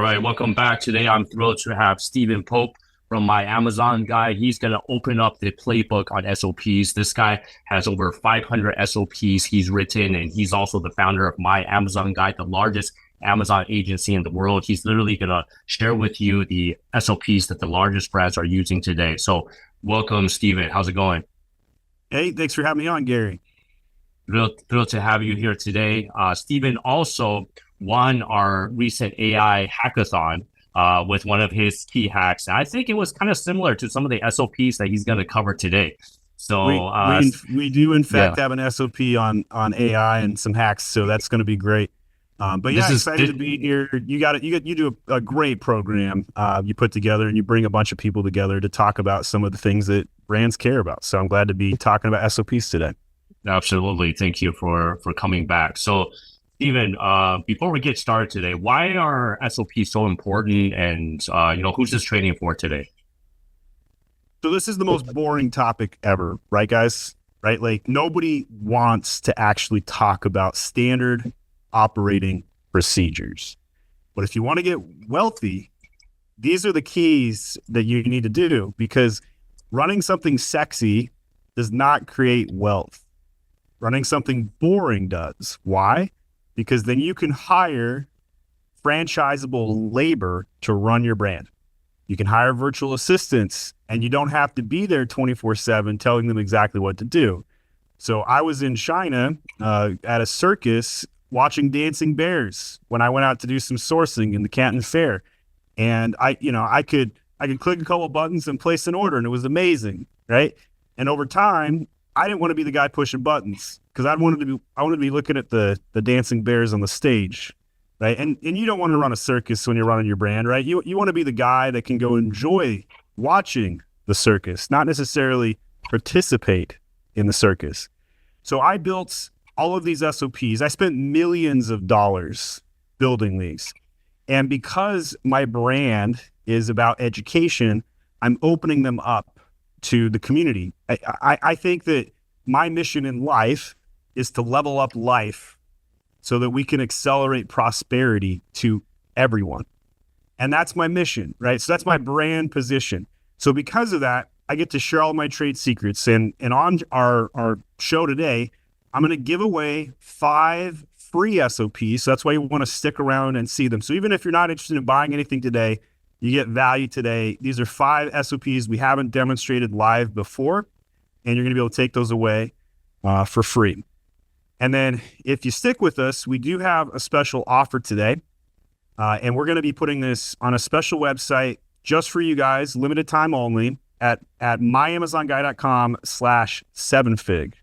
right, welcome back. Today, I'm thrilled to have Stephen Pope from My Amazon Guy. He's going to open up the playbook on SOPs. This guy has over 500 SOPs he's written, and he's also the founder of My Amazon Guy, the largest Amazon agency in the world. He's literally going to share with you the SOPs that the largest brands are using today. So welcome, Stephen. How's it going? Hey, thanks for having me on, Gary. Thrilled to have you here today. Stephen also won our recent AI hackathon with one of his key hacks. And I think it was kind of similar to some of the SOPs that he's going to cover today. So, We do in yeah, fact have an SOP on AI and some hacks, so that's going to be great. But this yeah, is excited to be here. You got it. You do a great program you put together, and you bring a bunch of people together to talk about some of the things that brands care about. So I'm glad to be talking about SOPs today. absolutely. Thank you for coming back. So, Stephen, before we get started today, why are SOPs so important? And who's this training for today? So this is the most boring topic ever, right, guys? Right? Like nobody wants to actually talk about standard operating procedures. But if you want to get wealthy, these are the keys that you need to do, because running something sexy does not create wealth. Running something boring does. Why? Because then you can hire franchisable labor to run your brand. You can hire virtual assistants, and you don't have to be there 24/7 telling them exactly what to do. So I was in China at a circus watching dancing bears when I went out to do some sourcing in the Canton Fair. And I could click a couple of buttons and place an order, and it was amazing, right? And over time, I didn't want to be the guy pushing buttons, because I wanted to be looking at the dancing bears on the stage, right? And you don't want to run a circus when you're running your brand, right? You want to be the guy that can go enjoy watching the circus, not necessarily participate in the circus. So I built all of these SOPs. I spent millions of dollars building these. And because my brand is about education, I'm opening them up to the community. I think that my mission in life is to level up life so that we can accelerate prosperity to everyone. And that's my mission, right? So that's my brand position. So because of that, I get to share all my trade secrets. And on our show today, I'm going to give away 5 free SOPs. So that's why you want to stick around and see them. So even if you're not interested in buying anything today, you get value today. These are 5 SOPs we haven't demonstrated live before, and you're going to be able to take those away for free. And then if you stick with us, we do have a special offer today. And we're going to be putting this on a special website just for you guys, limited time only, at myamazonguy.com/7fig,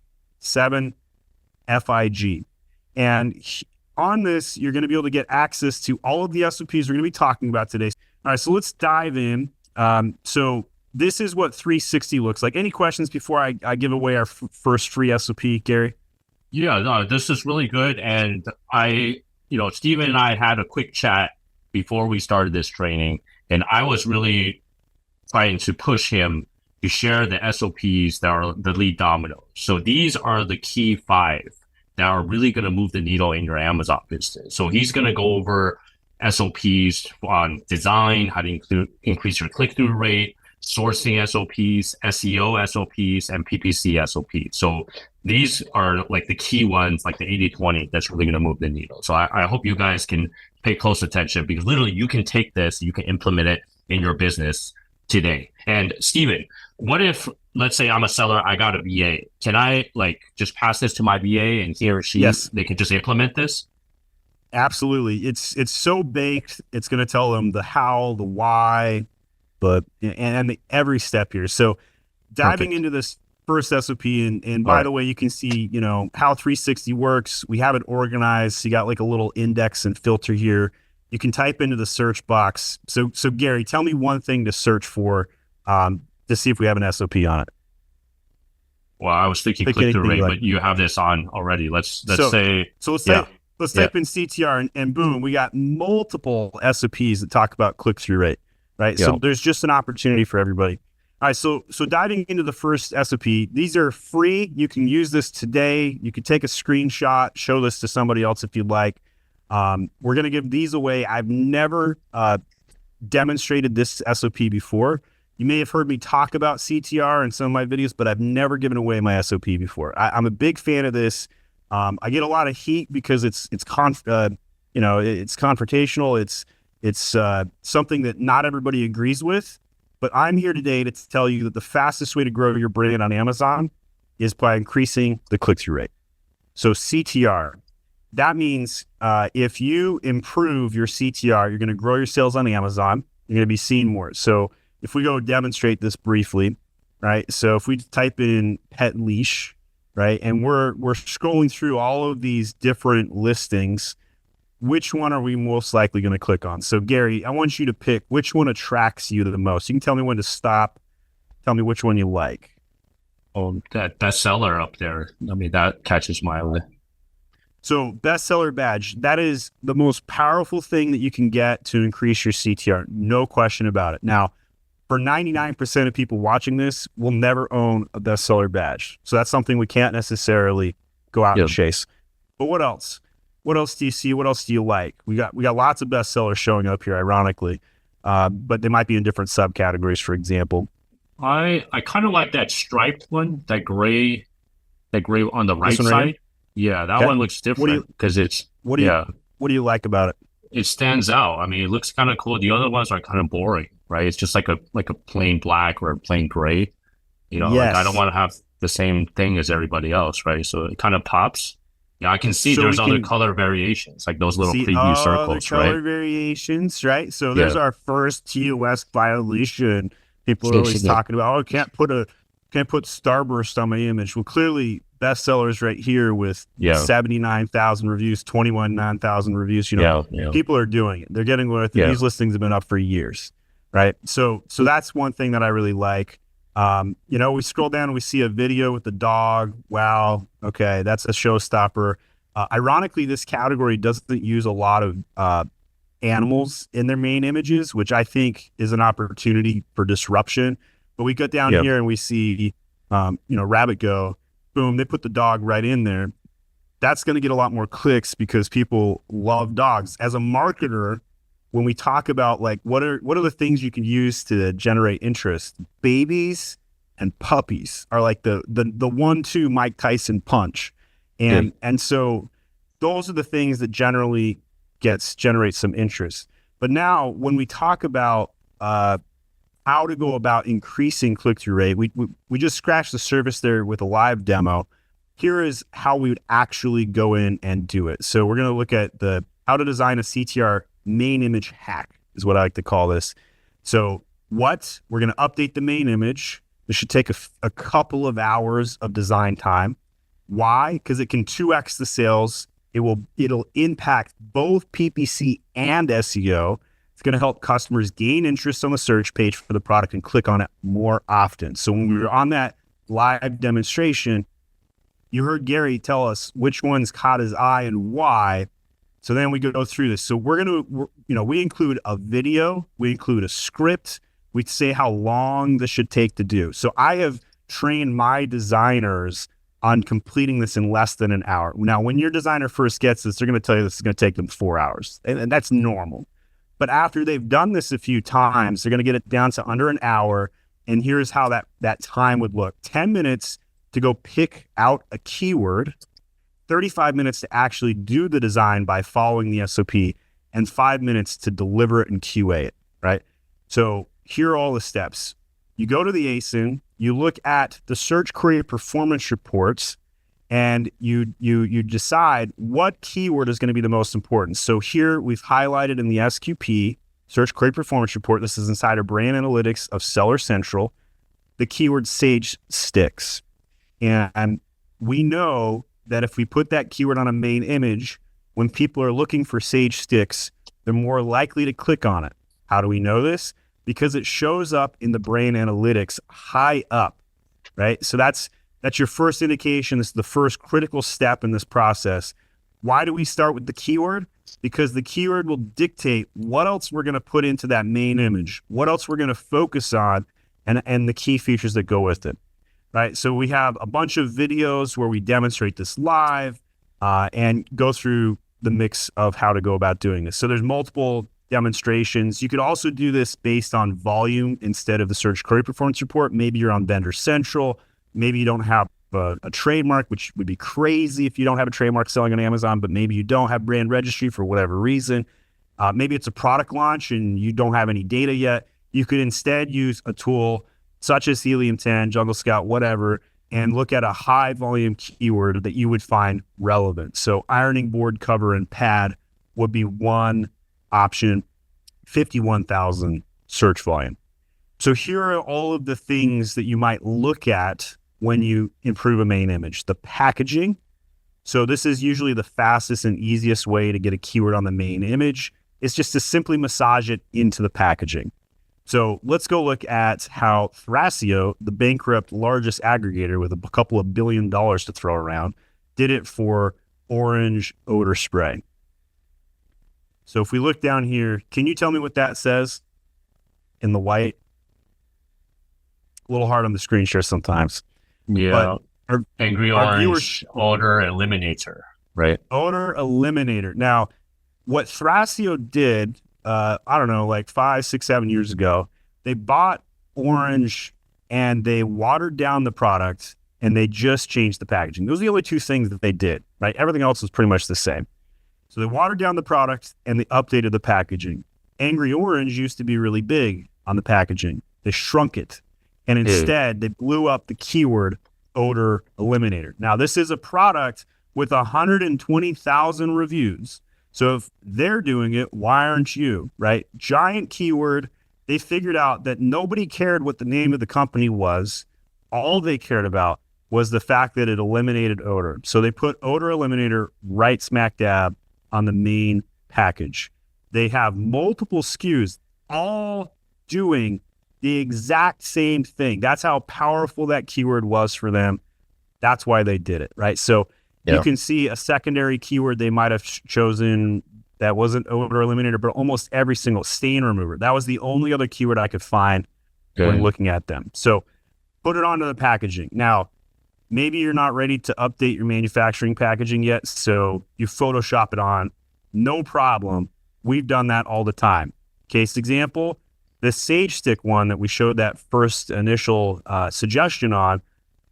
7FIG. And on this, you're going to be able to get access to all of the SOPs we're going to be talking about today. All right, so let's dive in. So this is what 360 looks like. Any questions before I give away our first free SOP, Gary? Yeah, no, this is really good. And Steven and I had a quick chat before we started this training, and I was really trying to push him to share the SOPs that are the lead dominoes. So these are the key 5 that are really going to move the needle in your Amazon business. So he's going to go over SOPs on design, how to increase your click-through rate, sourcing SOPs, SEO SOPs, and PPC SOPs. So these are like the key ones, like the 80/20 that's really going to move the needle. So I hope you guys can pay close attention, because literally you can take this, you can implement it in your business today. And Stephen, what if, let's say I'm a seller, I got a VA. Can I just pass this to my VA, and he or she, Yes, they can just implement this? absolutely. It's so baked. It's going to tell them the how, the why, and every step here. So diving Perfect. into this first SOP, and All by right. the way, you can see, how 360 works. We have it organized. So you got like a little index and filter here. You can type into the search box. So Gary, tell me one thing to search for to see if we have an SOP on it. Well, I was thinking Pick click-through anything you rate, like. but you have this on already. Let's So say, so let's yeah, type let's yeah. type in CTR, and boom, we got multiple SOPs that talk about click-through rate, right? Yeah. So there's just an opportunity for everybody. All right, so diving into the first SOP, these are free. You can use this today. You can take a screenshot, show this to somebody else if you'd like. We're going to give these away. I've never demonstrated this SOP before. You may have heard me talk about CTR in some of my videos, but I've never given away my SOP before. I'm a big fan of this. I get a lot of heat because it's confrontational. It's something that not everybody agrees with. But I'm here today to tell you that the fastest way to grow your brand on Amazon is by increasing the click-through rate. So CTR, that means if you improve your CTR, you're going to grow your sales on Amazon. You're going to be seen more. So if we go demonstrate this briefly, right? So if we type in pet leash, right, and we're scrolling through all of these different listings, which one are we most likely going to click on? So Gary, I want you to pick which one attracts you the most. You can tell me when to stop. Tell me which one you like. Oh, that bestseller up there. I mean, that catches my eye. So bestseller badge, that is the most powerful thing that you can get to increase your CTR. No question about it. Now, for 99% of people watching this, will never own a bestseller badge. So that's something we can't necessarily go out and chase. But what else? What else do you see? What else do you like? We got lots of bestsellers showing up here, ironically, but they might be in different subcategories, for example. I kind of like that striped one, that gray on the right side. Right, yeah, that one looks different because it's what do you like about it? It stands out. I mean, it looks kind of cool. The other ones are kind of boring, right? It's just like a plain black or a plain gray. Like I don't want to have the same thing as everybody else, right? So it kind of pops. Yeah, I can see there's other color variations, like those little preview circles, color variations, right? So there's our first TOS violation. People are always talking about, can't put Starburst on my image. Well, clearly bestsellers right here with 79,000 reviews, 21,000 reviews. People are doing it. They're getting with it. These listings have been up for years, right? So that's one thing that I really like. We scroll down and we see a video with the dog. Wow. Okay. That's a showstopper. Ironically, this category doesn't use a lot of animals in their main images, which I think is an opportunity for disruption. But we get down here and we see, rabbit go, boom, they put the dog right in there. That's going to get a lot more clicks because people love dogs. As a marketer, when we talk about like what are the things you can use to generate interest, babies and puppies are like the 1-2 Mike Tyson punch, and so those are the things that generally generate some interest. But now when we talk about how to go about increasing click-through rate, we just scratched the surface there with a live demo. Here is how we would actually go in and do it. So we're going to look at how to design a CTR main image hack is what I like to call this. So we're going to update the main image. This should take a couple of hours of design time. Why? Because it can 2x the sales. It'll impact both PPC and SEO. It's going to help customers gain interest on the search page for the product and click on it more often. So when we were on that live demonstration, you heard Gary tell us which ones caught his eye and why. So then we go through this. So we include a video, we include a script, we say how long this should take to do. So I have trained my designers on completing this in less than an hour. Now, when your designer first gets this, they're going to tell you this is going to take them 4 hours, and that's normal. But after they've done this a few times, they're going to get it down to under an hour. And here's how that time would look: 10 minutes to go pick out a keyword, 35 minutes to actually do the design by following the SOP, and 5 minutes to deliver it and QA it, right? So here are all the steps. You go to the ASIN, you look at the search query performance reports, and you decide what keyword is going to be the most important. So here we've highlighted in the SQP, Search Query Performance Report, this is inside of Brand Analytics of Seller Central, the keyword Sage Sticks. And we know that if we put that keyword on a main image, when people are looking for Sage Sticks, they're more likely to click on it. How do we know this? Because it shows up in the Brand Analytics high up, right? So that's your first indication. This is the first critical step in this process. Why do we start with the keyword? Because the keyword will dictate what else we're going to put into that main image, what else we're going to focus on, and the key features that go with it, right? So we have a bunch of videos where we demonstrate this live and go through the mix of how to go about doing this. So there's multiple demonstrations. You could also do this based on volume instead of the search query performance report. Maybe you're on Vendor Central. Maybe you don't have a trademark, which would be crazy if you don't have a trademark selling on Amazon, but maybe you don't have brand registry for whatever reason. Maybe it's a product launch and you don't have any data yet. You could instead use a tool such as Helium 10, Jungle Scout, whatever, and look at a high volume keyword that you would find relevant. So ironing board, cover, and pad would be one option, 51,000 search volume. So here are all of the things that you might look at when you improve a main image. The packaging. So this is usually the fastest and easiest way to get a keyword on the main image. It's just to simply massage it into the packaging. So let's go look at how Thrasio, the bankrupt largest aggregator with a couple of $1 billion to throw around, did it for orange odor spray. So if we look down here, can you tell me what that says in the white? A little hard on the screen share sometimes. Yeah. But Angry orange odor eliminator, right? Odor eliminator. Now, what Thrasio did, I don't know, like 5, 6, 7 years ago, they bought orange and they watered down the product and they just changed the packaging. Those are the only two things that they did, right? Everything else was pretty much the same. So they watered down the product and they updated the packaging. Angry orange used to be really big on the packaging. They shrunk it. And instead, they blew up the keyword odor eliminator. Now, this is a product with 120,000 reviews. So if they're doing it, why aren't you, right? Giant keyword. They figured out that nobody cared what the name of the company was. All they cared about was the fact that it eliminated odor. So they put odor eliminator right smack dab on the main package. They have multiple SKUs all doing the exact same thing. That's how powerful that keyword was for them. That's why they did it, right? So you can see a secondary keyword they might have chosen that wasn't odor eliminator, but almost every single stain remover. That was the only other keyword I could find when looking at them. So put it onto the packaging. Now, maybe you're not ready to update your manufacturing packaging yet, so you Photoshop it on. No problem. We've done that all the time. Case example, the Sage Stick one that we showed that first initial suggestion on,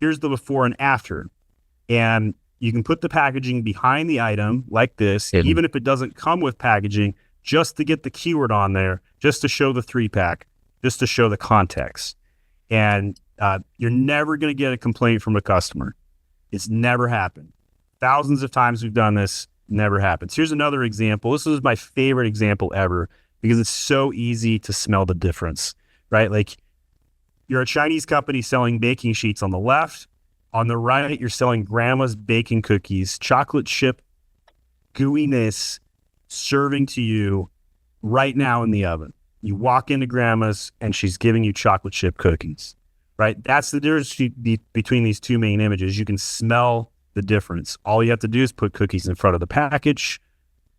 here's the before and after. And you can put the packaging behind the item like this, even if it doesn't come with packaging, just to get the keyword on there, just to show the 3-pack, just to show the context. And you're never going to get a complaint from a customer. It's never happened. Thousands of times we've done this, never happens. Here's another example. This is my favorite example ever because it's so easy to smell the difference, right? Like you're a Chinese company selling baking sheets on the left. On the right, you're selling grandma's baking cookies, chocolate chip gooiness serving to you right now in the oven. You walk into grandma's and she's giving you chocolate chip cookies, right? That's the difference between these two main images. You can smell the difference. All you have to do is put cookies in front of the package,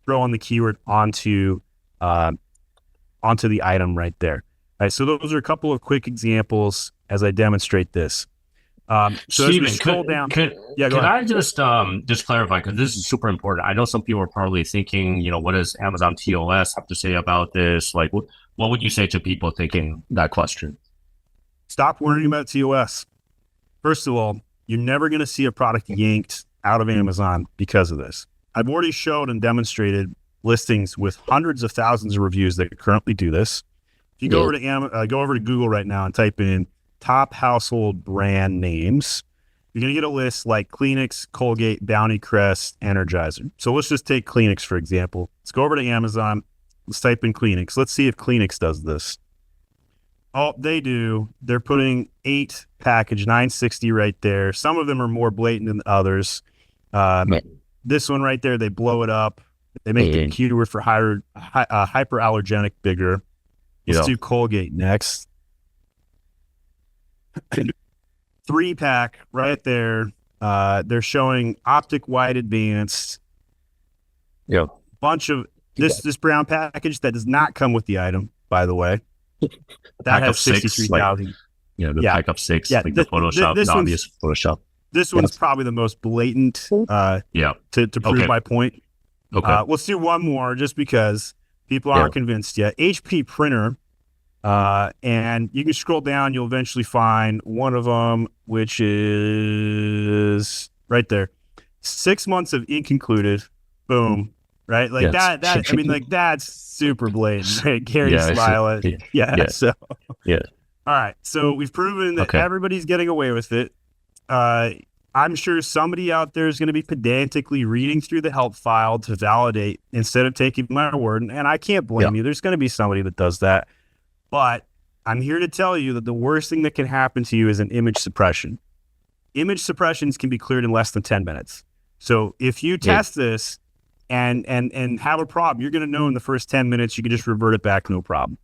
throw on the keyword onto the item right there. All right, so those are a couple of quick examples as I demonstrate this. So Steven, as we scroll down, can I just clarify, because this is super important. I know some people are probably thinking, what does Amazon TOS have to say about this? Like, what would you say to people thinking that question? Stop worrying about TOS. First of all, you're never going to see a product yanked out of Amazon because of this. I've already showed and demonstrated listings with hundreds of thousands of reviews that currently do this. If you go over to Google right now and type in top household brand names, you're going to get a list like Kleenex, Colgate, Bounty Crest, Energizer. So let's just take Kleenex, for example. Let's go over to Amazon. Let's type in Kleenex. Let's see if Kleenex does this. Oh, they do. They're putting 8 package, $9.60 right there. Some of them are more blatant than others. This one right there, they blow it up. They make the keyword for hyperallergenic bigger. Let's do Colgate next. 3-pack right there. They're showing optic white advanced. Bunch of this brown package that does not come with the item, by the way. That has 63,000. The pack of 6, like the Photoshop, the obvious Photoshop. This one's probably the most blatant to prove my point. Okay. Let's do one more just because people Yeah. aren't convinced yet. HP printer. And you can scroll down, you'll eventually find one of them, which is right there. 6 months of ink included. Boom. Right? Like Yes. I mean, like that's super blatant, right? Gary Yeah. Smile. Yeah. Yeah. So, Yeah. all right. So we've proven that Okay. everybody's getting away with it. Uh, I'm sure somebody out there is going to be pedantically reading through the help file to validate instead of taking my word. And I can't blame you. There's going to be somebody that does that. But I'm here to tell you that the worst thing that can happen to you is an image suppression. Image suppressions can be cleared in less than 10 minutes. So if you test this and have a problem, you're going to know in the first 10 minutes, you can just revert it back, no problem.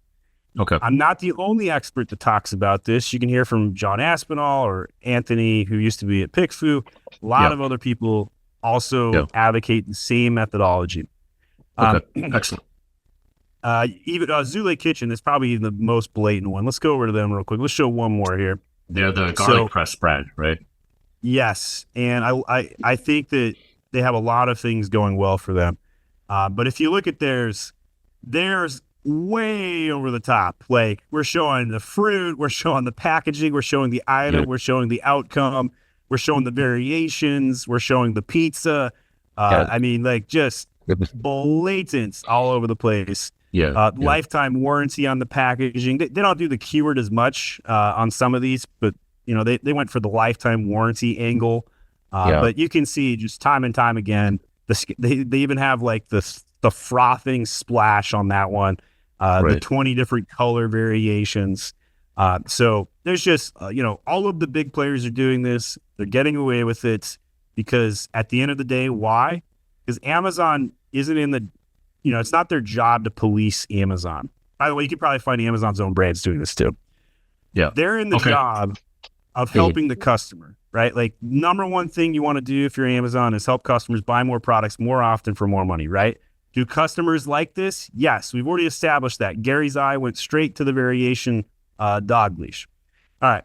Okay. I'm not the only expert that talks about this. You can hear from John Aspinall or Anthony, who used to be at PickFu. A lot of other people also advocate the same methodology. Okay. Excellent. Even Zule Kitchen is probably the most blatant one. Let's go over to them real quick. Let's show one more here. They're the garlic press brand, right? Yes, and I think that they have a lot of things going well for them. But if you look at theirs way over the top. Like we're showing the fruit, we're showing the packaging, we're showing the item, we're showing the outcome, we're showing the variations, we're showing the pizza. I mean, like just blatant all over the place. Lifetime warranty on the packaging. They don't do the keyword as much on some of these, but they went for the lifetime warranty angle. But you can see just time and time again, they even have like the frothing splash on that one. The 20 different color variations. So there's just, all of the big players are doing this. They're getting away with it because at the end of the day, why? Because Amazon isn't in the, it's not their job to police Amazon. By the way, you could probably find Amazon's own brands doing this too. Yeah. They're in the job of helping the customer, right? Like number one thing you want to do if you're Amazon is help customers buy more products more often for more money, right? Do customers like this? Yes, we've already established that. Gary's eye went straight to the variation dog leash. All right.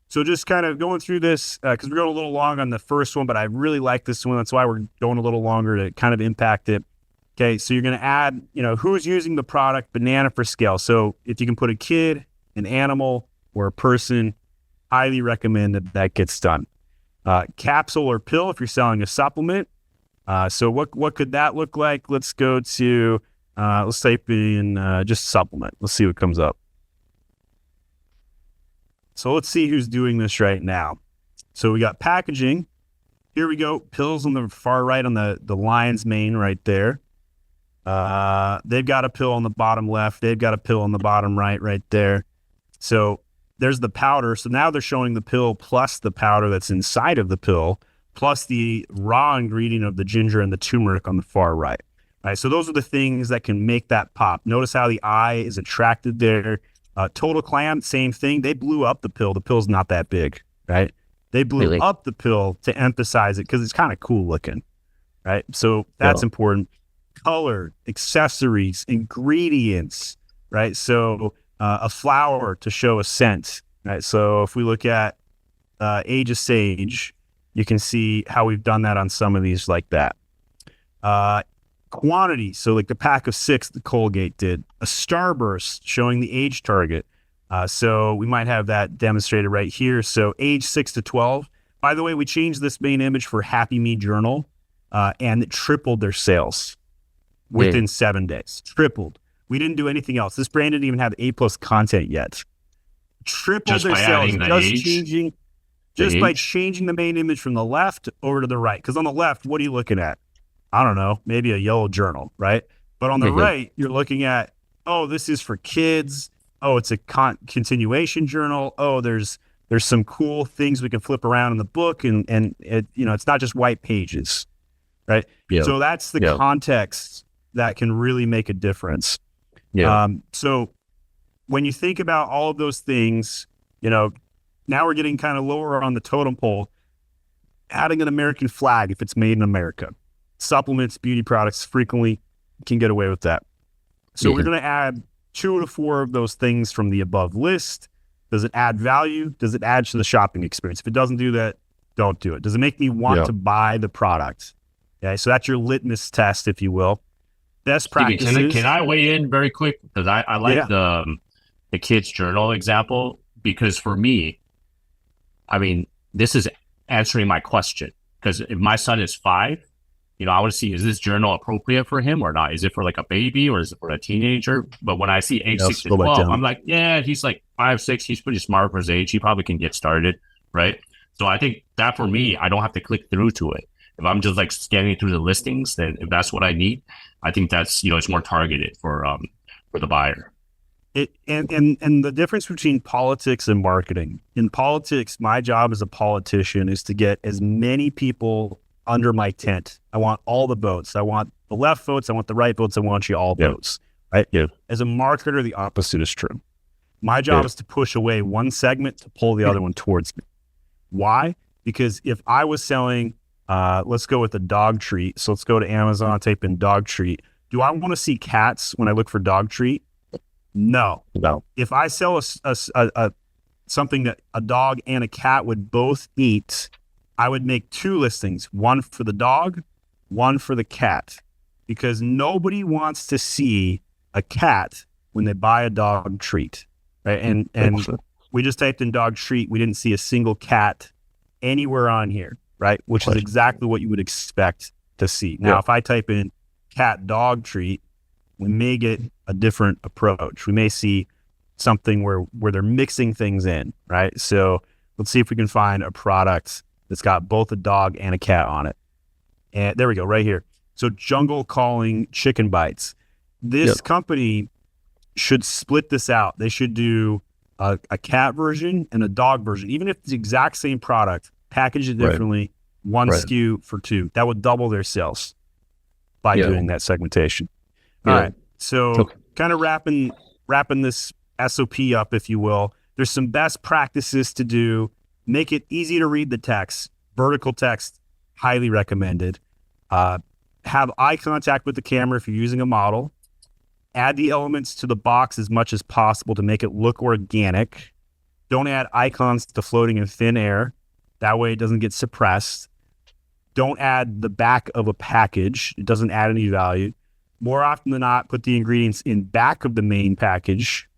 So just kind of going through this, because we're going a little long on the first one, but I really like this one. That's why we're going a little longer to kind of impact it. Okay, so you're going to add, who's using the product, banana for scale. So if you can put a kid, an animal, or a person, highly recommend that gets done. Capsule or pill if you're selling a supplement. So what could that look like? Let's go to, let's type in just supplement. Let's see what comes up. So let's see who's doing this right now. So we got packaging. Here we go. Pills on the far right on the lion's mane right there. They've got a pill on the bottom left. They've got a pill on the bottom right there. So there's the powder. So now they're showing the pill plus the powder that's inside of the pill, plus the raw ingredient of the ginger and the turmeric on the far right. All right, so those are the things that can make that pop. Notice how the eye is attracted there. Total Clam, same thing. They blew up the pill. The pill's not that big, right? They blew up the pill to emphasize it because it's kind of cool looking, right? So that's important. Color, accessories, ingredients, right? So a flower to show a scent, right? So if we look at Age of Sage, you can see how we've done that on some of these like that. Quantity, so like the pack of 6 that Colgate did. A starburst showing the age target. So we might have that demonstrated right here. So age 6 to 12. By the way, we changed this main image for Happy Me Journal, and it tripled their sales within 7 days. Tripled. We didn't do anything else. This brand didn't even have A+ content yet. Tripled their sales just by changing the main image from the left over to the right. Because on the left, what are you looking at? I don't know, maybe a yellow journal, right? But on the right, you're looking at, oh, this is for kids. Oh, it's a continuation journal. Oh, there's some cool things we can flip around in the book, and it, it's not just white pages, right? Yeah. So that's the context that can really make a difference. Yeah. So when you think about all of those things, now we're getting kind of lower on the totem pole. Adding an American flag if it's made in America. Supplements, beauty products frequently can get away with that. So we're going to add 2 to 4 of those things from the above list. Does it add value? Does it add to the shopping experience? If it doesn't do that, don't do it. Does it make me want to buy the product? Okay, so that's your litmus test, if you will. Best Stevie, practices. can I weigh in very quick? Because I like Yeah, the kids journal example, because for me, I mean, this is answering my question. Because if my son is 5, I want to see, is this journal appropriate for him or not? Is it for like a baby or is it for a teenager? But when I see age yeah, 6 to scroll back 12, down. I'm like, yeah, he's like 5, 6. He's pretty smart for his age. He probably can get started, right? So I think that for me, I don't have to click through to it. If I'm just like scanning through the listings, then if that's what I need, I think that's, it's more targeted for the buyer. And the difference between politics and marketing. In politics, my job as a politician is to get as many people under my tent. I want all the votes. I want the left votes. I want the right votes. I want you all votes. Right? Yeah. As a marketer, the opposite is true. My Yeah. job is to push away one segment to pull the other one towards me. Why? Because if I was selling, let's go with a dog treat. So let's go to Amazon, type in dog treat. Do I want to see cats when I look for dog treat? No. If I sell a something that a dog and a cat would both eat, I would make 2 listings, one for the dog, one for the cat, because nobody wants to see a cat when they buy a dog treat, right? And we just typed in dog treat. We didn't see a single cat anywhere on here, right? Which is exactly what you would expect to see. Now, if I type in cat dog treat, we may get a different approach. We may see something where they're mixing things in, right? So let's see if we can find a product that's got both a dog and a cat on it. And there we go, right here. So Jungle Calling Chicken Bites. This company should split this out. They should do a cat version and a dog version. Even if it's the exact same product, package it differently, one SKU for 2. That would double their sales by doing that segmentation. All right. So kind of wrapping this SOP up, if you will, there's some best practices to do. Make it easy to read the text. Vertical text, highly recommended. Have eye contact with the camera if you're using a model. Add the elements to the box as much as possible to make it look organic. Don't add icons to floating in thin air. That way it doesn't get suppressed. Don't add the back of a package. It doesn't add any value. More often than not, put the ingredients in back of the main package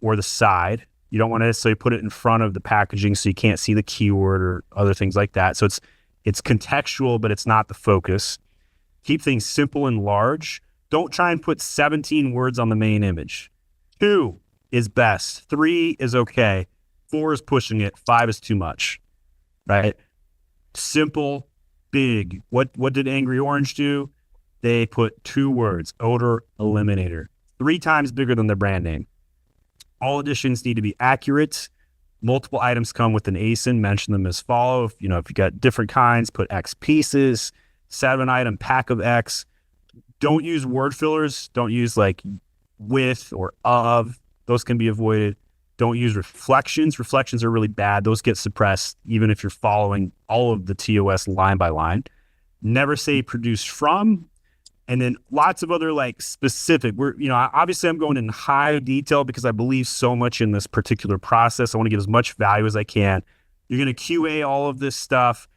or the side. You don't want to necessarily put it in front of the packaging so you can't see the keyword or other things like that. So it's contextual, but it's not the focus. Keep things simple and large. Don't try and put 17 words on the main image. 2 is best. 3 is okay. 4 is pushing it. 5 is too much, right? Simple, big. What did Angry Orange do? They put 2 words, odor eliminator, 3 times bigger than their brand name. All additions need to be accurate. Multiple items come with an ASIN. Mention them as follow. If you got different kinds, put X pieces, 7-item pack of X. Don't use word fillers. Don't use like with or of. Those can be avoided. Don't use reflections. Reflections are really bad. Those get suppressed even if you're following all of the TOS line by line. Never say produced from. And then lots of other like specific, obviously I'm going in high detail because I believe so much in this particular process. I want to get as much value as I can. You're going to QA all of this stuff.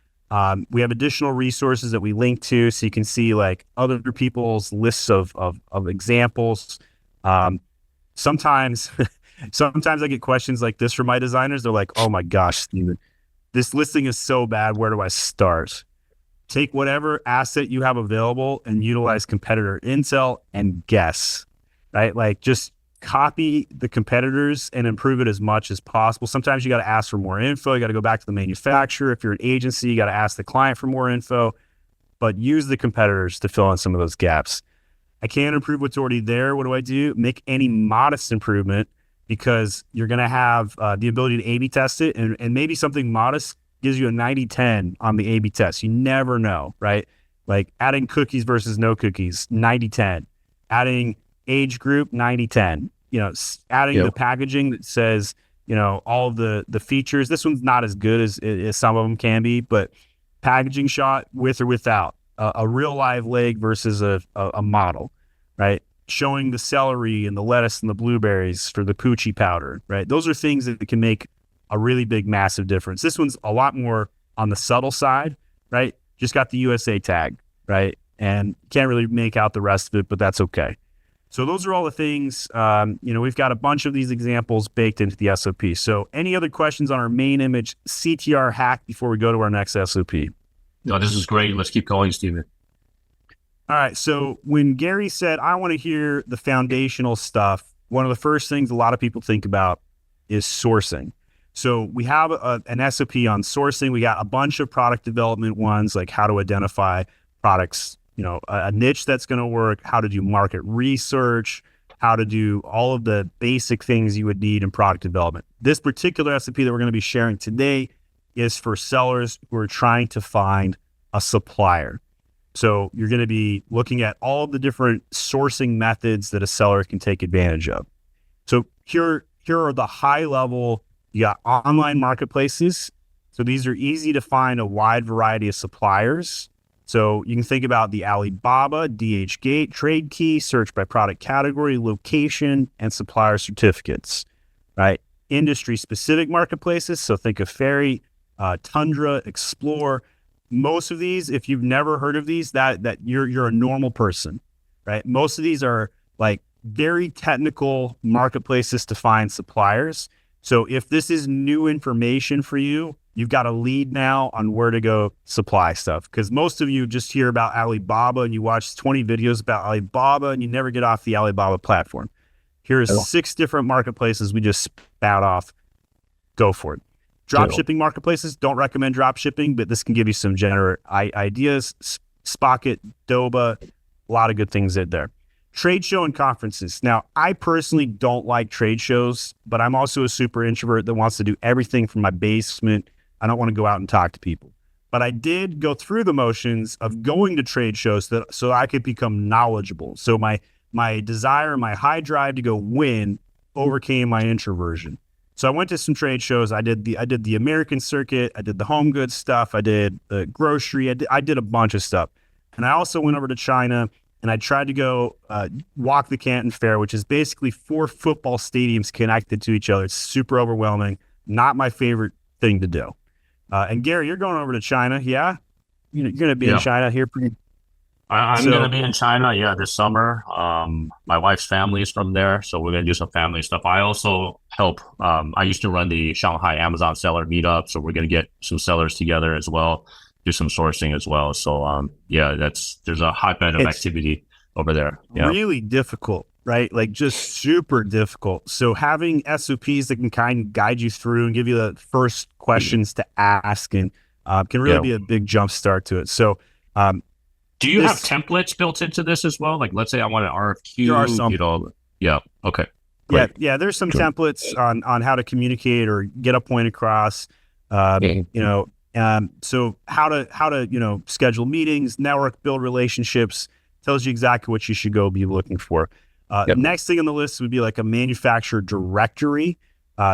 We have additional resources that we link to so you can see like other people's lists of examples. Sometimes I get questions like this from my designers. They're like, oh my gosh, Steven, this listing is so bad. Where do I start? Take whatever asset you have available and utilize competitor intel and guess, right? Like just copy the competitors and improve it as much as possible. Sometimes you got to ask for more info. You got to go back to the manufacturer. If you're an agency, you got to ask the client for more info, but use the competitors to fill in some of those gaps. I can't improve what's already there. What do I do? Make any modest improvement because you're going to have the ability to A/B test it and maybe something modest gives you a 90-10 on the A/B test. You never know, right? Like adding cookies versus no cookies, 90-10. Adding age group, 90-10. Adding the packaging that says, all of the features. This one's not as good as some of them can be, but packaging shot with or without. A real live leg versus a model, right? Showing the celery and the lettuce and the blueberries for the poochie powder, right? Those are things that can make a really big, massive difference. This one's a lot more on the subtle side, right? Just got the USA tag. right? And can't really make out the rest of it, but that's okay. So those are all the things. We've got a bunch of these examples baked into the SOP. So any other questions on our main image CTR hack before we go to our next SOP? No, this is great. Let's keep going, Stephen. All right. So when Gary said, I want to hear the foundational stuff, one of the first things a lot of people think about is sourcing. So we have an SOP on sourcing. We got a bunch of product development ones, like how to identify products, a niche that's going to work, how to do market research, how to do all of the basic things you would need in product development. This particular SOP that we're going to be sharing today is for sellers who are trying to find a supplier. So you're going to be looking at all of the different sourcing methods that a seller can take advantage of. So here are the high level. You got online marketplaces. So these are easy to find a wide variety of suppliers. So you can think about the Alibaba, DHgate, Trade Key, search by product category, location, and supplier certificates, right? Industry specific marketplaces. So think of Ferry, Tundra, Explore. Most of these, if you've never heard of these, that you're a normal person, right? Most of these are like very technical marketplaces to find suppliers. So if this is new information for you, you've got a lead now on where to go supply stuff. Because most of you just hear about Alibaba and you watch 20 videos about Alibaba and you never get off the Alibaba platform. Here's 6 different marketplaces we just spout off. Go for it. Drop shipping marketplaces, don't recommend drop shipping, but this can give you some general ideas. Spocket, Doba, a lot of good things in there. Trade show and conferences. Now, I personally don't like trade shows, but I'm also a super introvert that wants to do everything from my basement. I don't want to go out and talk to people. But I did go through the motions of going to trade shows so I could become knowledgeable. So my desire, my high drive to go win overcame my introversion. So I went to some trade shows. I did the American circuit. I did the home goods stuff. I did the grocery. I did a bunch of stuff. And I also went over to China and I tried to go walk the Canton Fair, which is basically 4 football stadiums connected to each other. It's super overwhelming. Not my favorite thing to do. And Gary, you're going over to China. Yeah. You're going to be in China here pretty. I'm going to be in China, this summer. My wife's family is from there, so we're going to do some family stuff. I also help. I used to run the Shanghai Amazon seller meetup, so we're going to get some sellers together as well, do some sourcing as well. So, there's a hotbed of activity over there. Yeah. Really difficult, right? Like just super difficult. So having SOPs that can kind of guide you through and give you the first questions to ask and can really be a big jump start to it. So, do you have templates built into this as well? Like, let's say I want an RFQ. There are some. Yeah. Okay. Great. Yeah. There's some templates on how to communicate or get a point across. So how to schedule meetings, network, build relationships. Tells you exactly what you should go be looking for. Next thing on the list would be like a manufacturer directory.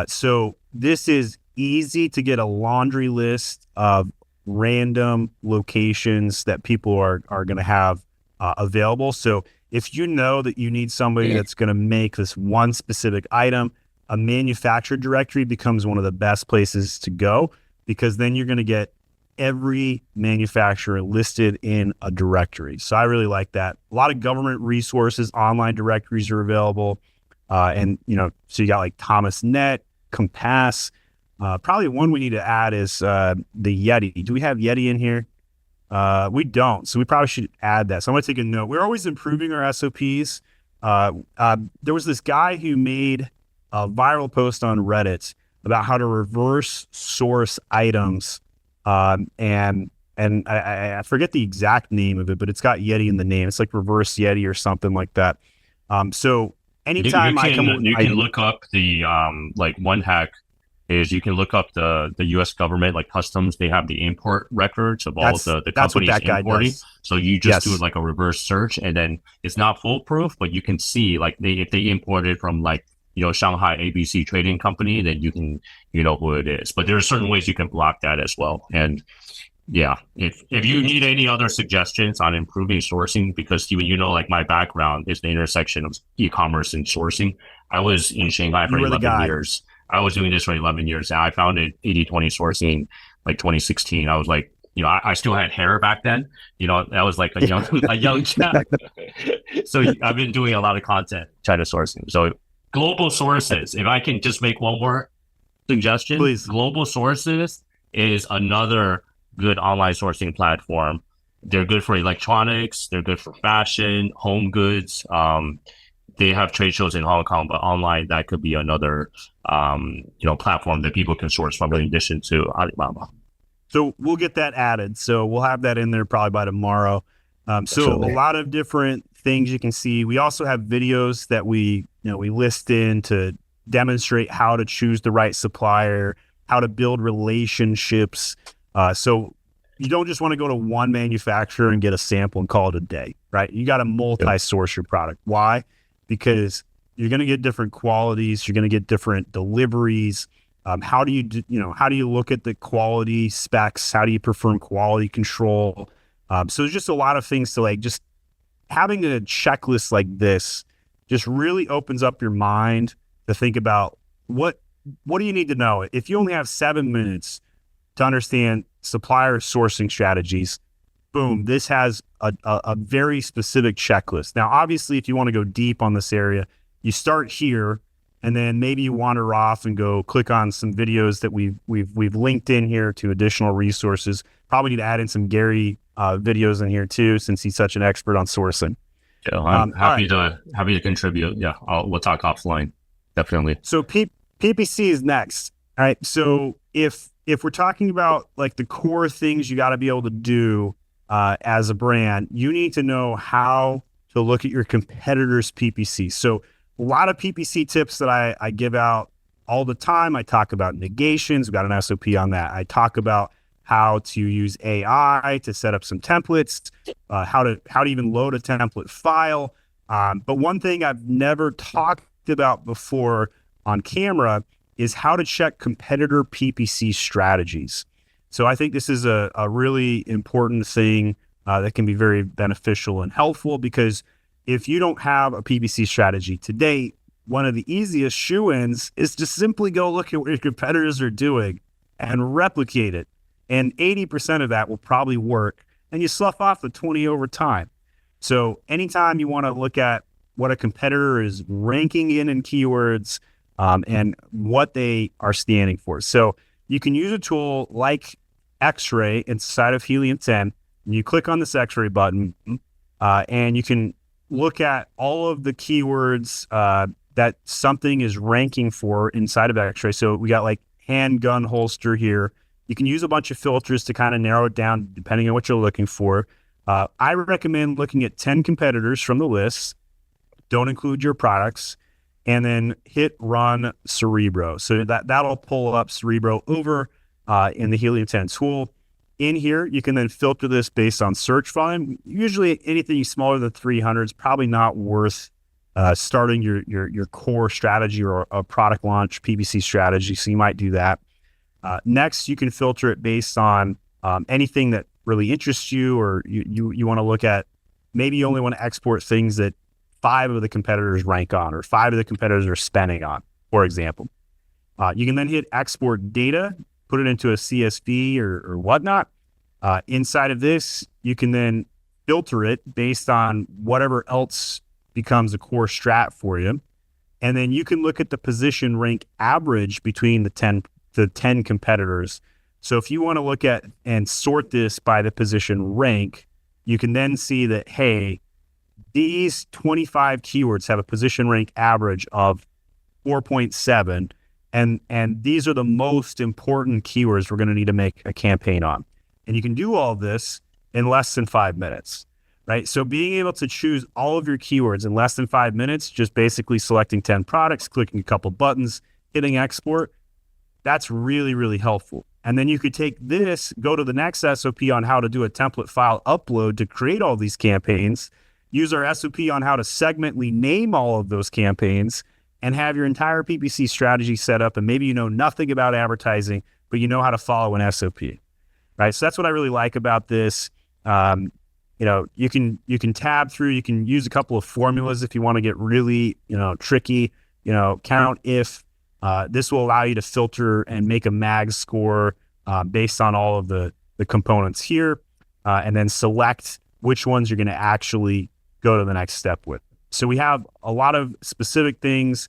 So this is easy to get a laundry list of random locations that people are going to have available. So if you know that you need somebody that's going to make this one specific item, a manufacturer directory becomes one of the best places to go, because then you're going to get every manufacturer listed in a directory. So I really like that. A lot of government resources, online directories are available. So you got like Thomas Net, Compass. Probably one we need to add is the Yeti. Do we have Yeti in here? We don't. So we probably should add that. So I'm going to take a note. We're always improving our SOPs. There was this guy who made a viral post on Reddit about how to reverse source items. And I forget the exact name of it, but it's got Yeti in the name. It's like reverse Yeti or something like that. So anytime you can look up the one hack is you can look up the U.S. government, like customs. They have the import records of all the companies importing. So you just do like a reverse search, and then it's not foolproof, but you can see like if they imported from like Shanghai ABC Trading Company, then you can who it is. But there are certain ways you can block that as well. And if you need any other suggestions on improving sourcing, because Steven, like my background is the intersection of e-commerce and sourcing. I was in Shanghai for 11 years. I was doing this for 11 years. And I founded 80/20 sourcing like 2016. I was like, I still had hair back then. That was like a young, a young chap. So I've been doing a lot of content, China sourcing. So global sources, if I can just make one more suggestion, Please. global sources is another good online sourcing platform. They're good for electronics. They're good for fashion, home goods. They have trade shows in Hong Kong, but online that could be another, platform that people can source from in addition to Alibaba. So we'll get that added. So we'll have that in there probably by tomorrow. So Absolutely. a lot of different things you can see. We also have videos that we list in to demonstrate how to choose the right supplier, how to build relationships. So you don't just want to go to one manufacturer and get a sample and call it a day, right? You got to multi-source your product. Why? Because you're going to get different qualities. You're going to get different deliveries. How do you look at the quality specs? How do you perform quality control? So there's just a lot of things to just having a checklist like this just really opens up your mind to think about what do you need to know? If you only have 7 minutes to understand supplier sourcing strategies, boom, this has a very specific checklist. Now, obviously, if you want to go deep on this area, you start here, and then maybe you wander off and go click on some videos that we've linked in here to additional resources. Probably need to add in some Gary videos in here too, since he's such an expert on sourcing. Yeah, I'm happy right. to contribute. Yeah, we'll talk offline. Definitely. So PPC is next. All right. So if we're talking about the core things you got to be able to do as a brand, you need to know how to look at your competitors' PPC. So a lot of PPC tips that I give out all the time. I talk about negations. We've got an SOP on that. I talk about how to use AI to set up some templates, how to even load a template file. But one thing I've never talked about before on camera is how to check competitor PPC strategies. So I think this is a really important thing that can be very beneficial and helpful, because if you don't have a PPC strategy today, one of the easiest shoe-ins is to simply go look at what your competitors are doing and replicate it. And 80% of that will probably work, and you slough off the 20 over time. So anytime you want to look at what a competitor is ranking in keywords and what they are standing for. So you can use a tool like X-Ray inside of Helium 10. And you click on this X-Ray button and you can look at all of the keywords that something is ranking for inside of X-Ray. So we got handgun holster here. You can use a bunch of filters to kind of narrow it down depending on what you're looking for. I recommend looking at 10 competitors from the list. Don't include your products, and then hit run Cerebro. So that'll pull up Cerebro over in the Helium 10 tool. In here, you can then filter this based on search volume. Usually anything smaller than 300 is probably not worth starting your core strategy or a product launch PPC strategy. So you might do that. Next, you can filter it based on anything that really interests you, or you want to look at. Maybe you only want to export things that 5 of the competitors rank on, or 5 of the competitors are spending on, for example. You can then hit export data, put it into a CSV or whatnot. Inside of this, you can then filter it based on whatever else becomes a core strat for you. And then you can look at the position rank average between the 10 competitors. So if you want to look at and sort this by the position rank, you can then see that, hey, these 25 keywords have a position rank average of 4.7. And these are the most important keywords we're going to need to make a campaign on. And you can do all this in less than 5 minutes, right? So being able to choose all of your keywords in less than 5 minutes, just basically selecting 10 products, clicking a couple buttons, hitting export, that's really, really helpful. And then you could take this, go to the next SOP on how to do a template file upload to create all these campaigns, use our SOP on how to segmentally name all of those campaigns, and have your entire PPC strategy set up. And maybe you know nothing about advertising, but you know how to follow an SOP, right? So that's what I really like about this. You can tab through, you can use a couple of formulas if you want to get really, tricky, count if. This will allow you to filter and make a MAG score based on all of the the components here, and then select which ones you're going to actually go to the next step with. So we have a lot of specific things.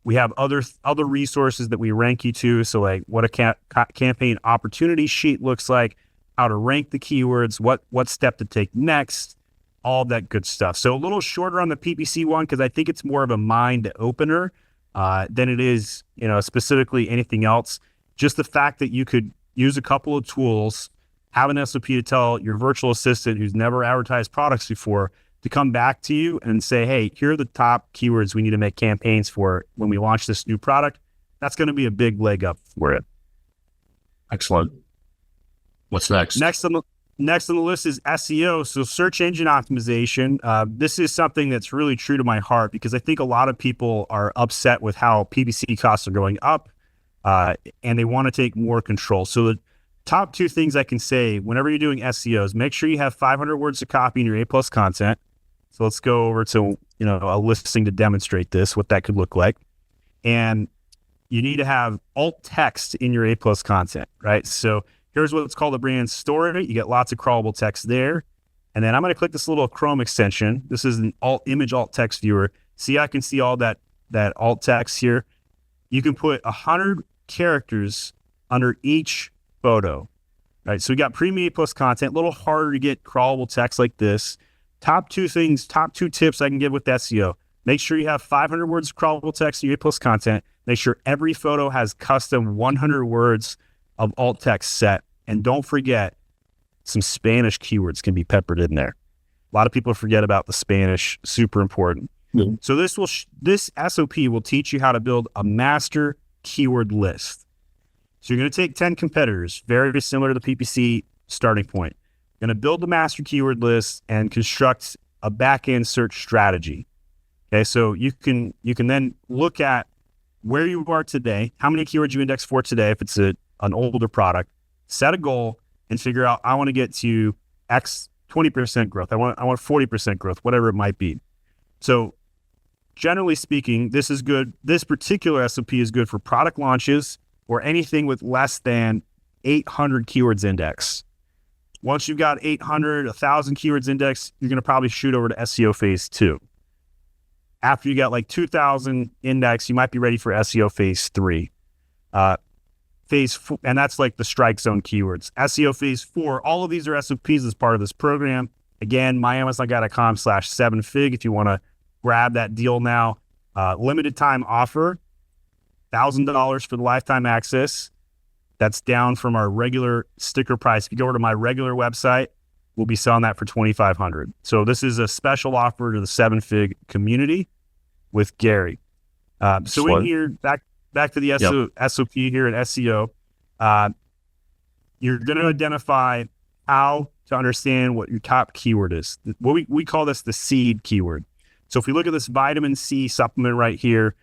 We have other resources that we rank you to. So like what a campaign opportunity sheet looks like, how to rank the keywords, what step to take next, all that good stuff. So a little shorter on the PPC one because I think it's more of a mind opener than it is, specifically anything else. Just the fact that you could use a couple of tools, have an SOP to tell your virtual assistant who's never advertised products before to come back to you and say, hey, here are the top keywords we need to make campaigns for when we launch this new product. That's going to be a big leg up for it. Excellent. What's next? Next on the list is SEO, so search engine optimization. This is something that's really true to my heart because I think a lot of people are upset with how PPC costs are going up, and they want to take more control. So the top two things I can say whenever you're doing SEO is make sure you have 500 words of copy in your A+ content. So let's go over to a listing to demonstrate this, what that could look like. And you need to have alt text in your A+ content, right? So here's what's called a brand story. You get lots of crawlable text there. And then I'm going to click this little Chrome extension. This is an image alt text viewer. See, I can see all that alt text here. You can put 100 characters under each photo, right? So we got premium A+ content, a little harder to get crawlable text like this. Top two tips I can give with SEO. Make sure you have 500 words of crawlable text in your A+ content. Make sure every photo has custom 100 words of alt text set. And don't forget, some Spanish keywords can be peppered in there. A lot of people forget about the Spanish, super important. Mm-hmm. So this SOP will teach you how to build a master keyword list. So you're going to take 10 competitors, very similar to the PPC starting point. You're going to build the master keyword list and construct a back-end search strategy. Okay, so you can then look at where you are today, how many keywords you index for today if it's an older product, set a goal, and figure out, I want to get to X 20% growth. I want 40% growth, whatever it might be. So generally speaking, this is good. This particular SOP is good for product launches or anything with less than 800 keywords index. Once you've got 800, 1,000 keywords index, you're going to probably shoot over to SEO phase 2. After you got like 2,000 index, you might be ready for SEO phase 3. Phase 4, and that's like the strike zone keywords. SEO phase 4, all of these are SOPs as part of this program. Again, myamazon.com/7fig if you want to grab that deal now. Limited time offer, $1,000 for the lifetime access. That's down from our regular sticker price. If you go over to my regular website, we'll be selling that for $2,500. So this is a special offer to the 7fig community with Gary. So in here, back to the SOP here at SEO, you're going to identify how to understand what your top keyword is. We call this the seed keyword. So if we look at this vitamin C supplement right here,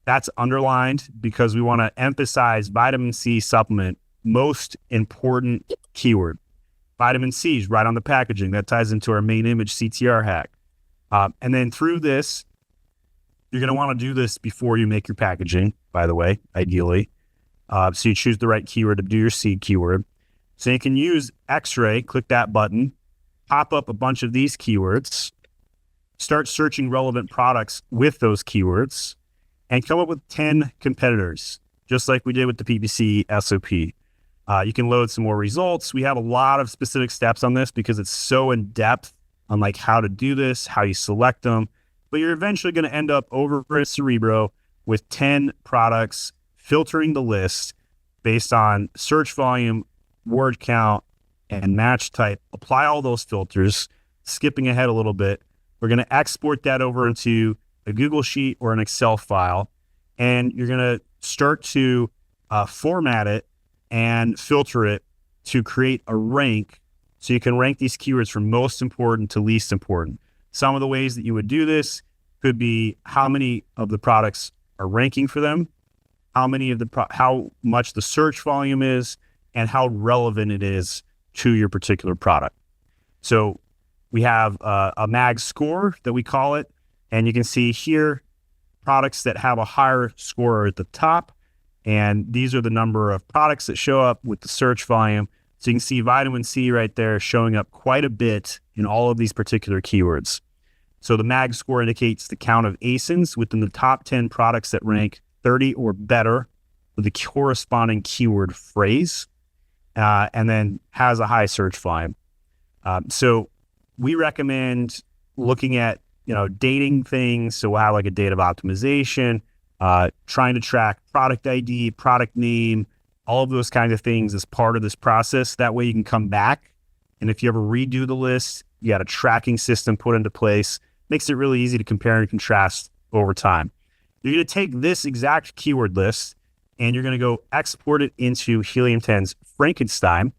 that's underlined because we want to emphasize vitamin C supplement, most important keyword. Vitamin C is right on the packaging. That ties into our main image CTR hack. And then through this, you're going to want to do this before you make your packaging, by the way, ideally. So you choose the right keyword to do your seed keyword. So you can use X-ray, click that button, pop up a bunch of these keywords, start searching relevant products with those keywords, and come up with 10 competitors, just like we did with the PPC SOP. You can load some more results. We have a lot of specific steps on this because it's so in depth on like how to do this, how you select them. But you're eventually going to end up over at Cerebro with 10 products, filtering the list based on search volume, word count, and match type. Apply all those filters. Skipping ahead a little bit, we're going to export that over into a Google Sheet or an Excel file, and you're going to start to format it and filter it to create a rank so you can rank these keywords from most important to least important. Some of the ways that you would do this could be how many of the products are ranking for them, how much the search volume is, and how relevant it is to your particular product. So we have a MAG score that we call it, and you can see here products that have a higher score are at the top, and these are the number of products that show up with the search volume. So you can see vitamin C right there showing up quite a bit in all of these particular keywords. So the MAG score indicates the count of ASINs within the top 10 products that rank 30 or better with the corresponding keyword phrase, and then has a high search volume. So we recommend looking at, dating things. So we'll have like a date of optimization, trying to track product ID, product name, all of those kinds of things as part of this process. That way you can come back, and if you ever redo the list, you got a tracking system put into place. Makes it really easy to compare and contrast over time. You're going to take this exact keyword list and you're going to go export it into Helium 10's Frankenstein,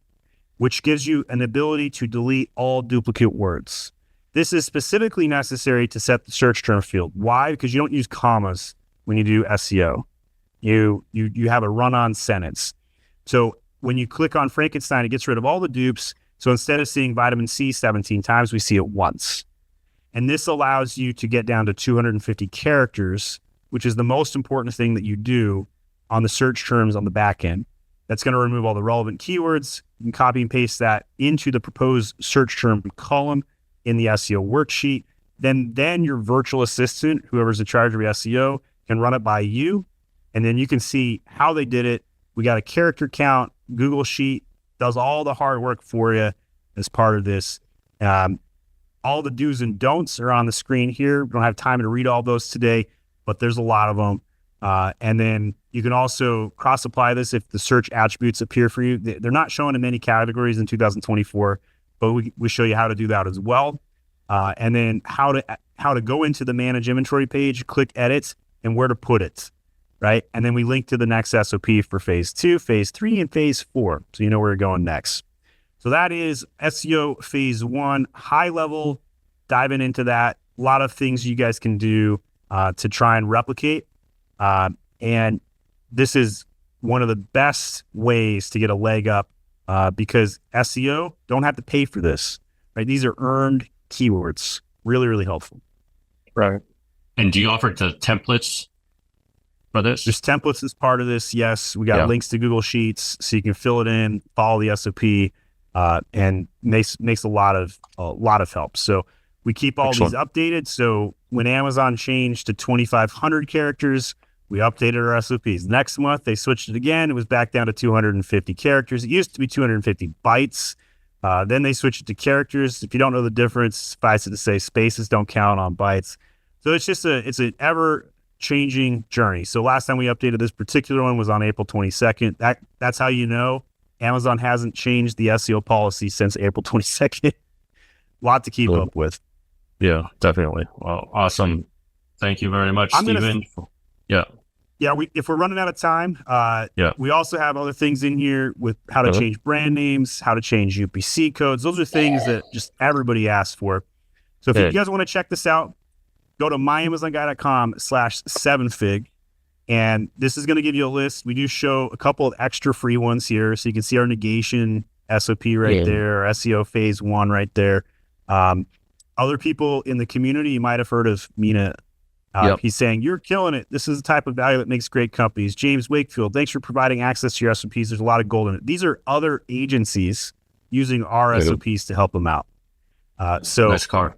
which gives you an ability to delete all duplicate words. This is specifically necessary to set the search term field. Why? Because you don't use commas when you do SEO. You have a run-on sentence. So when you click on Frankenstein, it gets rid of all the dupes. So instead of seeing vitamin C 17 times, we see it once. And this allows you to get down to 250 characters, which is the most important thing that you do on the search terms on the back end. That's going to remove all the relevant keywords. You can copy and paste that into the proposed search term column in the SEO worksheet. Then your virtual assistant, whoever's in charge of your SEO, can run it by you. And then you can see how they did it. We got a character count. Google Sheet does all the hard work for you as part of this. All the do's and don'ts are on the screen here. We don't have time to read all those today, but there's a lot of them. And then you can also cross-apply this if the search attributes appear for you. They're not shown in many categories in 2024, but we show you how to do that as well. And then how to go into the Manage Inventory page, click Edit, and where to put it, right? And then we link to the next SOP for phase 2, phase 3, and phase 4, so you know where you're going next. So that is SEO phase 1, high level, diving into that. A lot of things you guys can do to try and replicate. And this is one of the best ways to get a leg up because SEO don't have to pay for this, right? These are earned keywords. Really, really helpful. Right. And do you offer the templates for this? There's templates as part of this. Yes. We got links to Google Sheets so you can fill it in, follow the SOP, and makes a lot of help. So we keep all these updated. So when Amazon changed to 2,500 characters, we updated our SOPs. Next month, they switched it again. It was back down to 250 characters. It used to be 250 bytes. Then they switched it to characters. If you don't know the difference, suffice it to say spaces don't count on bytes. So it's an ever-changing journey. So last time we updated this particular one was on April 22nd. That's how you know Amazon hasn't changed the SEO policy since April 22nd. Lot to keep up with. Yeah, definitely. Well, awesome. Thank you very much, Stephen. Yeah, if we're running out of time, we also have other things in here with how to change brand names, how to change UPC codes. Those are things that just everybody asks for. So if you guys want to check this out, go to myamazonguy.com/7fig. And this is going to give you a list. We do show a couple of extra free ones here. So you can see our negation SOP right there, our SEO phase 1 right there. Other people in the community, you might have heard of Mina. He's saying, you're killing it. This is the type of value that makes great companies. James Wakefield, thanks for providing access to your SOPs. There's a lot of gold in it. These are other agencies using our SOPs to help them out. Nice car.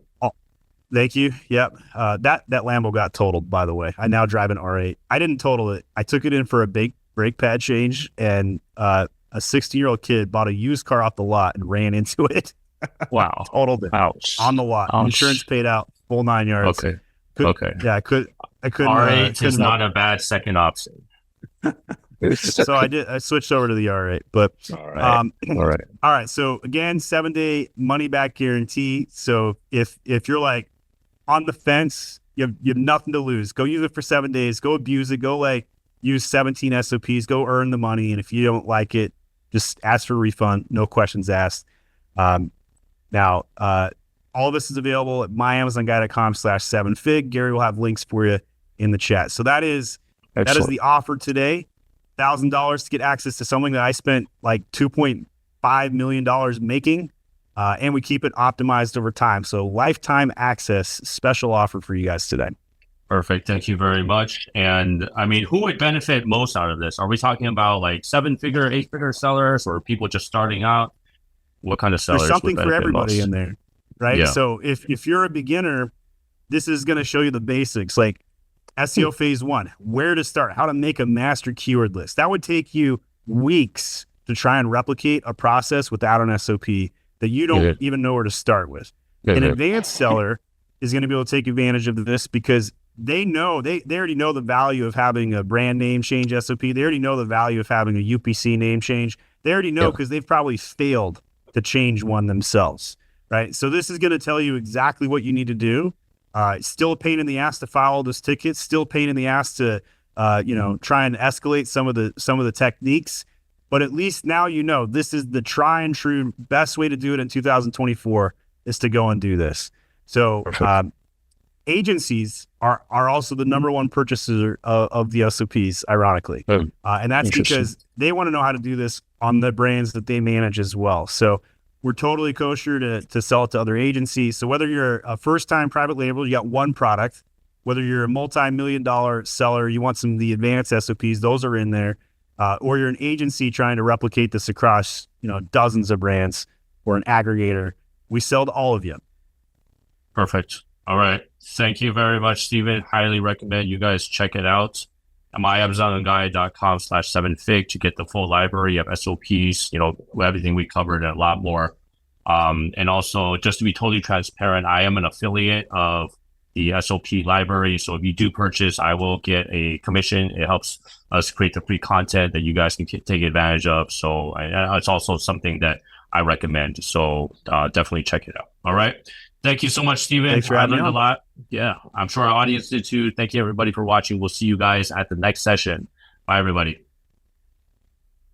Thank you. Yep. That Lambo got totaled, by the way. I now drive an R8. I didn't total it. I took it in for a big brake pad change, and a 16-year-old kid bought a used car off the lot and ran into it. Wow. Totaled it. Ouch. On the lot. Ouch. Insurance paid out full 9 yards. Okay. Yeah, I couldn't. R8 is not a bad second option. So I switched over to the R8, but all right. So again, 7-day money back guarantee. So if you're like on the fence, you have nothing to lose. Go use it for 7 days. Go abuse it. Go use 17 SOPs. Go earn the money. And if you don't like it, just ask for a refund. No questions asked. Now, all of this is available at myamazonguy.com/7fig. Gary will have links for you in the chat. So that is the offer today. $1,000 to get access to something that I spent like $2.5 million making, and we keep it optimized over time. So lifetime access, special offer for you guys today. Perfect. Thank you very much. And I mean, who would benefit most out of this? Are we talking about like 7-figure, 8-figure sellers, or people just starting out? What kind of There's sellers would something for benefit everybody most? in there, right? Yeah. So if you're a beginner, this is going to show you the basics, like SEO phase one, where to start, how to make a master keyword list. That would take you weeks to try and replicate a process without an SOP that you don't even know where to start with. An advanced seller is going to be able to take advantage of this because they know they already know the value of having a brand name change SOP. They already know the value of having a UPC name change. They already know because they've probably failed to change one themselves, right? So this is going to tell you exactly what you need to do. It's still a pain in the ass to file all those tickets. Still a pain in the ass to try and escalate some of the techniques. But at least now you know this is the try and true best way to do it in 2024 is to go and do this. So agencies are also the number one purchaser of the SOPs, ironically. And that's because they want to know how to do this on the brands that they manage as well. So we're totally kosher to sell it to other agencies. So whether you're a first-time private label, you got one product, whether you're a multi-million-dollar seller, you want some of the advanced SOPs, those are in there, or you're an agency trying to replicate this across dozens of brands, or an aggregator, we sell to all of you. Perfect. All right. Thank you very much, Steven. Highly recommend you guys check it out. myamazonguy.com/7fig to get the full library of SOPs, everything we covered and a lot more. And also, just to be totally transparent, I am an affiliate of the SOP library. So if you do purchase, I will get a commission. It helps us create the free content that you guys can take advantage of. So it's also something that I recommend. So definitely check it out. All right. Thank you so much, Steven. Thanks for having me on. A lot. Yeah, I'm sure our audience did too. Thank you, everybody, for watching. We'll see you guys at the next session. Bye, everybody.